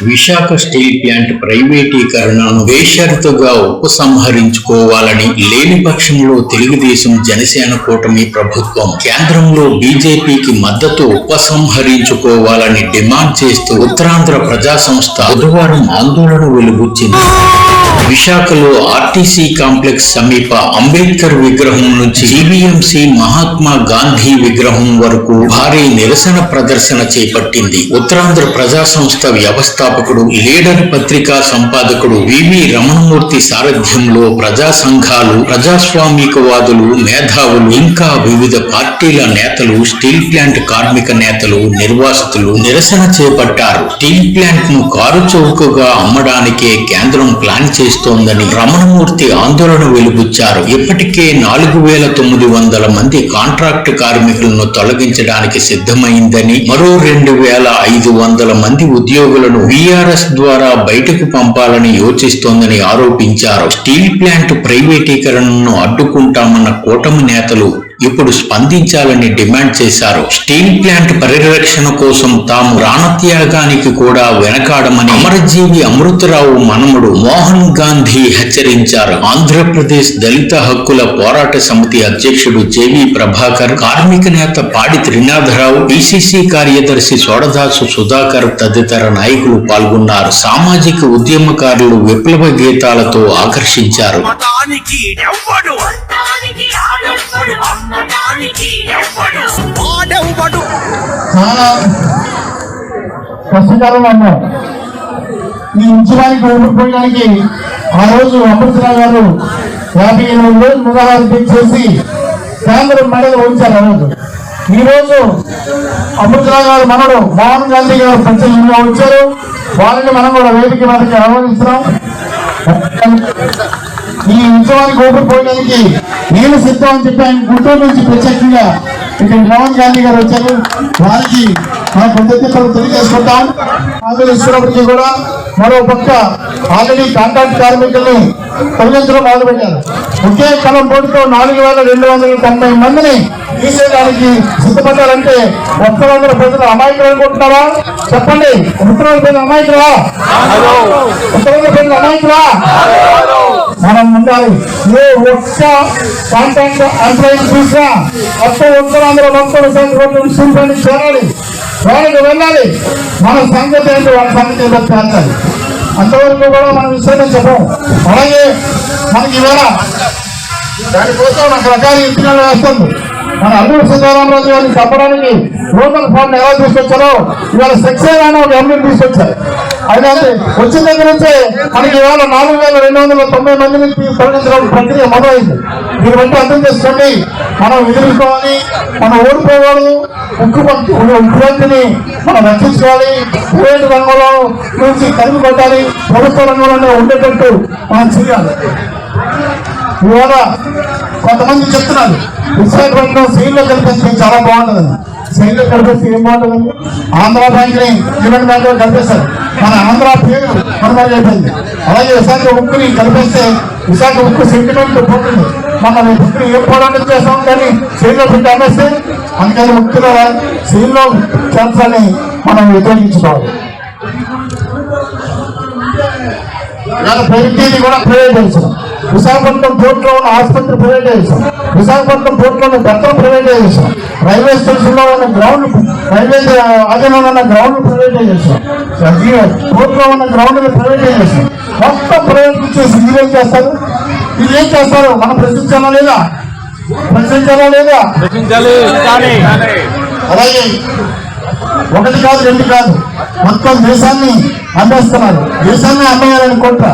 Visakha steel plant ప్రైవేటీకరణను బేషరతుగా ఉపసంహరించుకోవాలని లేని పక్షంలో తెలుగుదేశం జనసేన కూటమి ప్రభుత్వం కేంద్రంలో బీజేపీకి మద్దతు ఉపసంహరించుకోవాలని డిమాండ్ చేస్తూ ఉత్తరాంధ్ర ప్రజా సంస్థ బుధవారం ఆందోళన వెలుబుచ్చింది. విశాఖలో ఆర్టీసీ కాంప్లెక్స్ సమీప అంబేద్కర్ విగ్రహం నుంచి జీవీఎంసీ మహాత్మా గాంధీ విగ్రహం వరకు భారీ నిరసన ప్రదర్శన చేపట్టింది. ఉత్తరాంధ్ర ప్రజా సంస్థ వ్యవస్థాపకుడు, లీడర్ పత్రికా సంపాదకుడు వివి రమణమూర్తి సారథ్యంలో ప్రజా సంఘాలు, ప్రజాస్వామికవాదులు, మేధావులు, ఇంకా వివిధ పార్టీల నేతలు, స్టీల్ ప్లాంట్ కార్మిక నేతలు, నిర్వాసితులు నిరసన చేపట్టారు. స్టీల్ ప్లాంట్ ను కారు చౌకగా అమ్మడానికే కేంద్రం ప్లాన్ చేస్తోందని రమణమూర్తి ఆందోళన వెలుబుచ్చారు. ఇప్పటికే 4900 మంది కాంట్రాక్ట్ కార్మికులను తొలగించడానికి సిద్ధమైందని, మరో 2500 మంది ఉద్యోగులను వీఆర్ఎస్ ద్వారా బయటకు పంపాలని యోచిస్తోందని ఆరోపించారు. స్టీల్ ప్లాంట్ ప్రైవేటీకరణను అడ్డుకుంటామన్న కూటమి నేతలు ఇప్పుడు స్పందించాలని డిమాండ్ చేశారు. స్టీల్ ప్లాంట్ పరిరక్షణ కోసం తాము ప్రాణత్యాగానికి కూడా వెనకాడమని అమరజీవి అమృతరావు మనముడు మోహన్ గాంధీ హెచ్చరించారు. ఆంధ్రప్రదేశ్ దళిత హక్కుల పోరాట సమితి అధ్యక్షుడు జేవి ప్రభాకర్, కార్మిక నేత పాడి త్రినాథరావు, పిసిసి కార్యదర్శి సోడదాసు సుధాకర్ తదితర నాయకులు పాల్గొన్నారు. సామాజిక ఉద్యమకారులు విప్లవ గీతాలతో ఆకర్షించారు. చాలా కష్టకాలం అన్నాం. ఈ ఉద్యమానికి ఓడిపోయడానికి ఆ రోజు అమృతరావు గారు 58 రోజులు నిరాహారం చేసి కేంద్రం మెడలు ఉంచారు. ఆ రోజు ఈ రోజు అమృతరావు గారు మనడు మోహన్ గాంధీ గారు ప్రత్యేకంగా వచ్చారు. వారిని మనం కూడా వేదిక మీదకి ఆహ్వానిస్తున్నాం. ఈ ఉత్సవానికి ఓడిపోయడానికి నేను సిద్ధం అని చెప్పి ఆయన గుంటూరు నుంచి ప్రత్యేకంగా ఇక్కడ మోహన్ గాంధీ గారు వచ్చారు. వారికి మన కృతజ్ఞతలు తెలియజేసుకుంటాం. ఆందోళిస్తున్నప్పటికీ కూడా మరో పక్క ఆల్రెడీ కాంట్రాక్ట్ కార్మికుల్ని తొలగించడం మొదలుపెట్టారు. ఒకే కలం పోటీతో 4290 మందిని తీసేయడానికి సిద్ధపడ్డారంటే ఉత్తరాంధ్ర ప్రజలు అమాయకులు అనుకుంటున్నారా? చెప్పండి. ఉత్తరాంధ్ర ప్రజలు అమాయకులా? ఉత్తరాంధ్ర ప్రజలు అమాయకులా? మనం ఉండాలి. ఏ ఒక్క కాంట్రాక్ట్ ఎంప్లాయీని చూసినా మొత్తం ఉత్తరాంధ్ర మొత్తం సంఘటన చేరాలి, వాళ్ళకి వెళ్ళాలి. మన సంగతి ఏంటి, వాళ్ళ సంగతి ఏంటో తేల్చాలి. అంతవరకు కూడా మనం విషయాన్ని చెప్పం. అలాగే మనకి ఇవాళ దానికోసం రకరకాల ఇంటికాలు వేస్తుంది. మన అల్లూరి సీతారామరాజు గారిని చెప్పడానికి లోకల్ ఫండ్ ఎలా తీసుకొచ్చారో ఇవాళ సెక్షన్ అని ఒక ఎంపీ తీసుకొచ్చారు. అయితే వచ్చిన దగ్గర నుంచే మనకి ఇవాళ 4290 మందిని తొలగించడం ప్రక్రియ మొదలైంది. దీన్ని బట్టి అర్థం చేసుకోండి, మనం ఎదుర్కోవాలి, మనం ఓడిపోకూడదు. ఉక్కుని మనం రక్షించుకోవాలి. ప్రైవేటు రంగంలో నుంచి కలిపి కొట్టాలి, ప్రభుత్వ రంగంలోనే ఉండేటట్టు మనం చేయాలి. ఇవాళ కొంతమంది చెప్తున్నారు విశాఖపట్నం శైలిలో కల్పిస్తే చాలా బాగుంటుందని. శైలిలో కల్పిస్తే ఏం బాగుంటుందండి? ఆంధ్ర బ్యాంక్ని యూనియన్ బ్యాంక్ లో కల్పిస్తారు. మన ఆంధ్ర పేరు మనమని అయిపోయింది. అలాగే విశాఖ ఉక్కుని కల్పిస్తే విశాఖ ఉక్కు సెంటిమెంట్ పోతుంది. మనం ఉక్కుని ఏం పోరాటం చేస్తాం కానీ శైలిలో పెట్టి అమ్మేస్తే అందుకని ఉక్కులో శైలిలో చేర్చాలని మనం ఉపయోగించుకోవాలి. ప్రతిదీ కూడా ప్రైవేటైజేషన్. విశాఖపట్నం పోర్టులో ఉన్న ఆసుపత్రి ప్రైవేటైజేషన్, విశాఖపట్నం పోర్టులో ఉన్న గతం ప్రైవేటైజేషన్, రైల్వే స్టేషన్ లో ఉన్న గ్రౌండ్, రైల్వే ఆధీనంలో ఉన్న గ్రౌండ్ ప్రైవేటైజేషన్, పోర్టులో ఉన్న గ్రౌండ్ ప్రైవేటైజేషన్, మొత్తం ప్రైవేట్ చేసి వీళ్ళు ఏం చేస్తారు? వీళ్ళు ఏం చేస్తారు? మనం ప్రశ్నించాలా లేదా? ప్రశ్నించాలా లేదా? అలాగే ఒకటి కాదు, రెండు కాదు, మొత్తం దేశాన్ని అమ్మేస్తున్నారు. దేశాన్ని అమ్మేయాలని కుట్ర.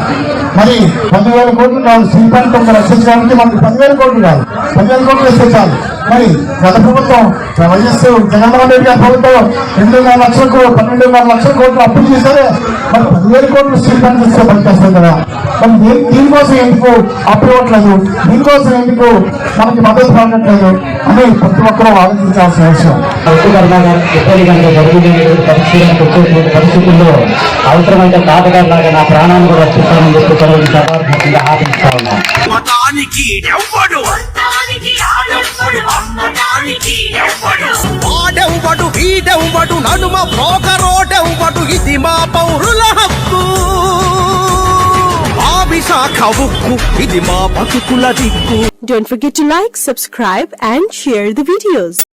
మరి 10,000 కోట్లు కాదు స్టీల్ ప్లాంట్ రక్షించడానికి, మనకి 10,000 కోట్లు కాదు, 10,000 కోట్లు ఇస్తే చాలు. మరి గత ప్రభుత్వం వైఎస్ జగన్మోహన్ రెడ్డి గారి ప్రభుత్వం 2.5 లక్షల కోట్లు, 12.5 లక్షల కోట్లు అప్పులు చేశారే. మరి 10,000 కోట్లు స్టీల్ ప్లాంట్ ఇస్తే పనిచేస్తాం కదా. మరి దీనికోసం ఎందుకు అప్పు ఇవ్వట్లేదు, దీనికోసం ఎందుకు మనకి మద్దతు పడట్లేదు అని ప్రతి ఒక్కరూ ఆలోచించాల్సిన విషయం. పరిస్థితుల్లో అవసరమైతే తాతగారిలాగా నా ప్రాణాన్ని కూడా రక్షిస్తానని చెప్పి సభాత్మకంగా ఆశిస్తా ఉన్నాను. వాడెవ్వడు వీడెవ్వడు నడుమ బ్రోకరోడెవ్వడు ఇది మా పౌరుల హక్కు మా విశాఖ ఉక్కు ఇది మా బతుకుల దిక్కు. Don't forget to like, subscribe and share the videos.